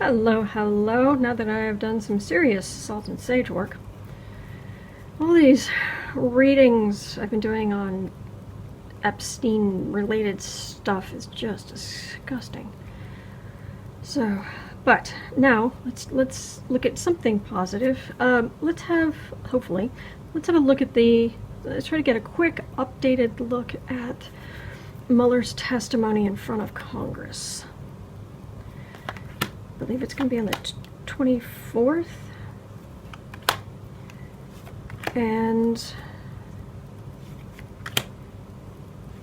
Hello, hello. Now that I have done some serious salt and sage work, all these readings I've been doing on Epstein-related stuff is just disgusting. So, but now let's look at something positive. Let's have a look at let's try to get a quick updated look at Mueller's testimony in front of Congress. I believe it's going to be on the 24th, and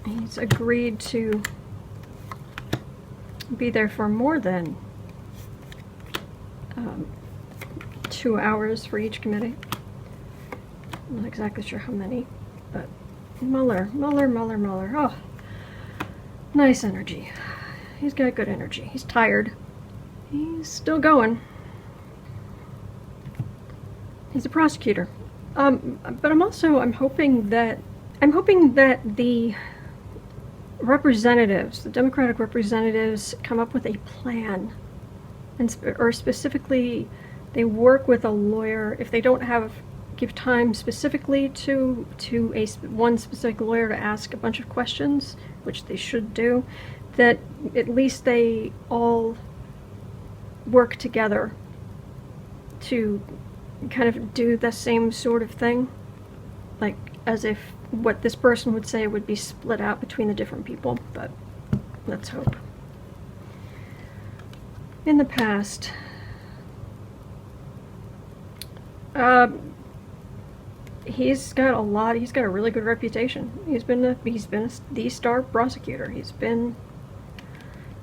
he's agreed to be there for more than 2 hours for each committee. I'm not exactly sure how many, but Mueller, oh, nice energy. He's got good energy. He's tired. He's still going. He's a prosecutor. But I'm hoping that the representatives, the Democratic representatives, come up with a plan, or specifically, they work with a lawyer. If they don't give time specifically to one specific lawyer to ask a bunch of questions, which they should do, that at least they all work together to kind of do the same sort of thing, like as if what this person would say would be split out between the different people, but let's hope. In the past, he's got a really good reputation. He's been the star prosecutor. He's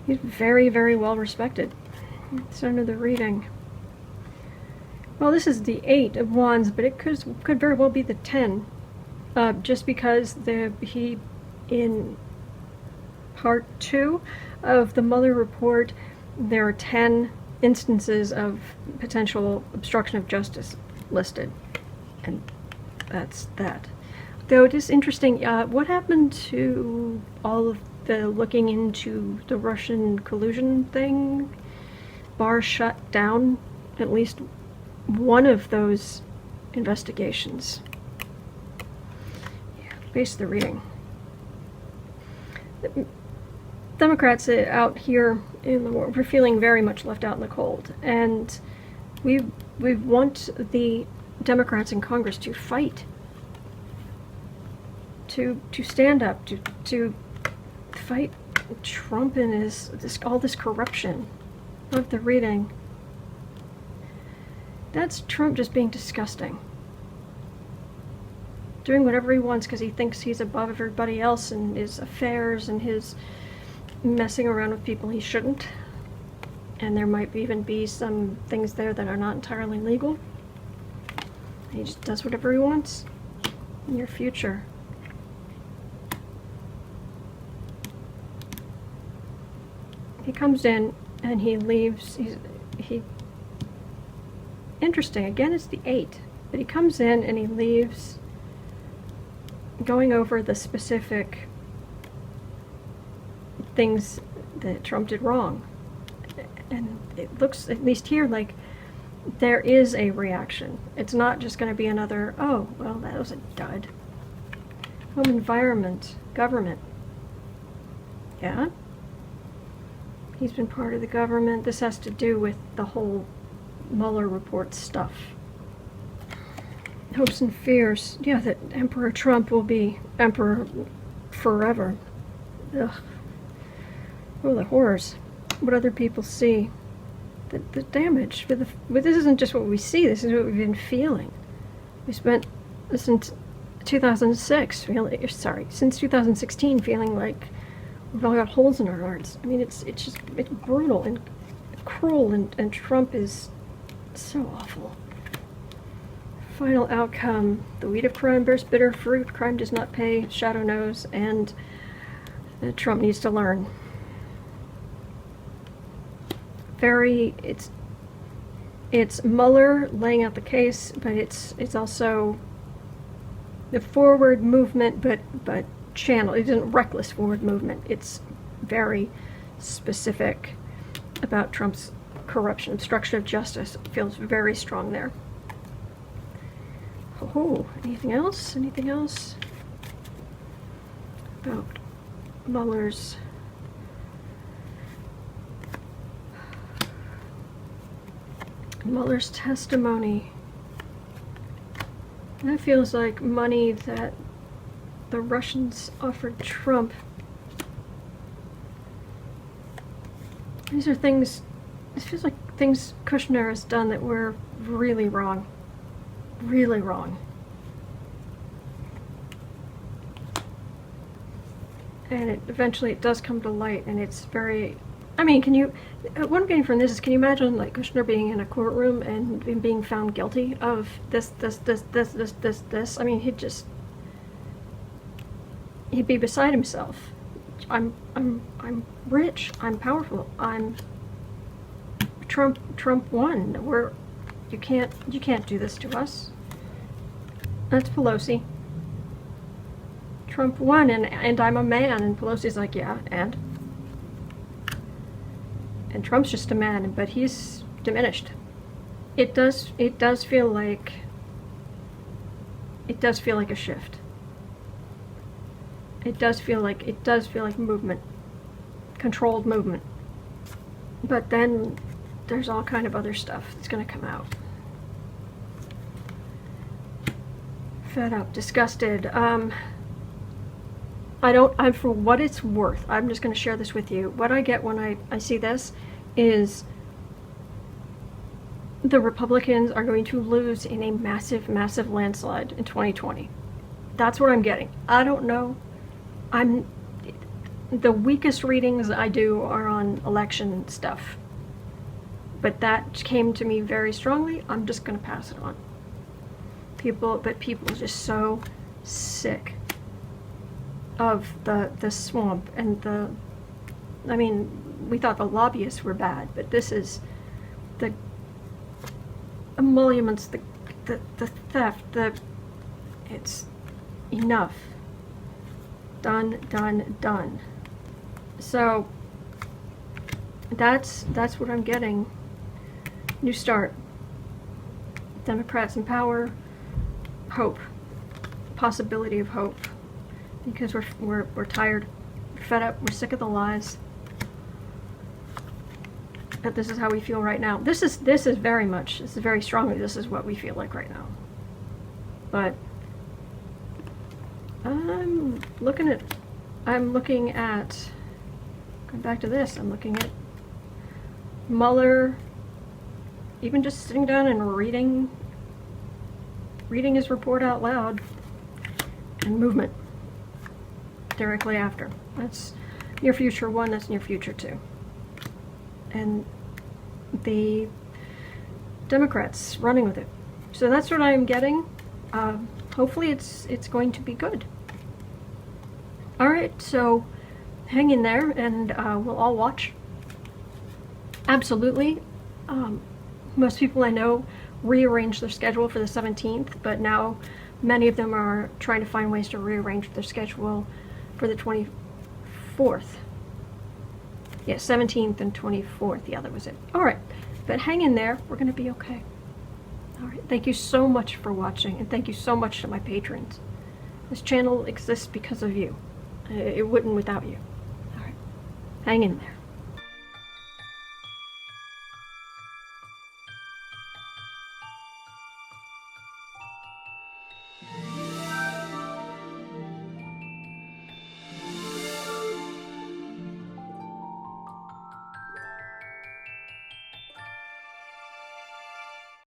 very, very well respected. It's under the reading. Well, this is the 8 of Wands, but it could very well be the 10, just because in part 2 of the Mueller report, there are 10 instances of potential obstruction of justice listed, and that's that. Though it is interesting, what happened to all of the looking into the Russian collusion thing? Barr shut down at least one of those investigations. Yeah, base of the reading. The Democrats out here in the world, we're feeling very much left out in the cold, and we want the Democrats in Congress to fight, to stand up, to fight Trump and all this corruption. Of the reading. That's Trump just being disgusting. Doing whatever he wants because he thinks he's above everybody else and his affairs and his messing around with people he shouldn't. And there might even be some things there that are not entirely legal. He just does whatever he wants in your future. He comes in and he leaves. Interesting, again it's the 8, but he comes in and he leaves going over the specific things that Trump did wrong. And it looks, at least here, like there is a reaction. It's not just going to be another, oh, well, that was a dud. Home environment, government. Yeah? He's been part of the government. This has to do with the whole Mueller report stuff. Hopes and fears. Yeah, that Emperor Trump will be emperor forever. Ugh. Oh, the horrors. What other people see. The damage. But this isn't just what we see. This is what we've been feeling. We spent since 2006 since 2016 feeling like we've all got holes in our hearts. I mean, it's brutal and cruel, and Trump is so awful. Final outcome: the weed of crime bears bitter fruit. Crime does not pay. Shadow knows, and Trump needs to learn. It's Mueller laying out the case, but it's also the forward movement, but channel. It isn't reckless forward movement. It's very specific about Trump's corruption, obstruction of justice feels very strong there. Oh, anything else? Anything else about Mueller's? Mueller's testimony. That feels like money that the Russians offered Trump. These are things, it feels like things Kushner has done that were really wrong. Really wrong. And eventually it does come to light, and it's very, I mean, can you, what I'm getting from this is, can you imagine like Kushner being in a courtroom and being found guilty of this? I mean, he'd be beside himself. I'm rich, I'm powerful, Trump won. You can't do this to us. That's Pelosi. Trump won, and I'm a man, and Pelosi's like, yeah, and Trump's just a man, but he's diminished. It does feel like a shift. It does feel like movement, controlled movement. But then there's all kind of other stuff that's going to come out. Fed up, disgusted. I'm for what it's worth, I'm just going to share this with you. What I get when I see this is the Republicans are going to lose in a massive, massive landslide in 2020. That's what I'm getting. I don't know. The weakest readings I do are on election stuff. But that came to me very strongly. I'm just going to pass it on. People are just so sick of the swamp and I mean, we thought the lobbyists were bad, but this is the emoluments, the theft, it's enough. Done. So that's what I'm getting. New start. Democrats in power. Hope. Possibility of hope. Because we're tired, we're fed up, we're sick of the lies. But this is how we feel right now. This is very strongly, this is what we feel like right now. But I'm looking at, going back to this, I'm looking at Mueller, even just sitting down and reading his report out loud, and movement directly after. That's near future 1, that's near future 2. And the Democrats running with it. So that's what I'm getting. Hopefully it's going to be good. Alright, so hang in there, and we'll all watch. Absolutely. Most people I know rearranged their schedule for the 17th, but now many of them are trying to find ways to rearrange their schedule for the 24th. Yeah, 17th and 24th, the other was it. Alright, but hang in there, we're going to be okay. Alright, thank you so much for watching, and thank you so much to my patrons. This channel exists because of you. It wouldn't without you. Alright, hang in there.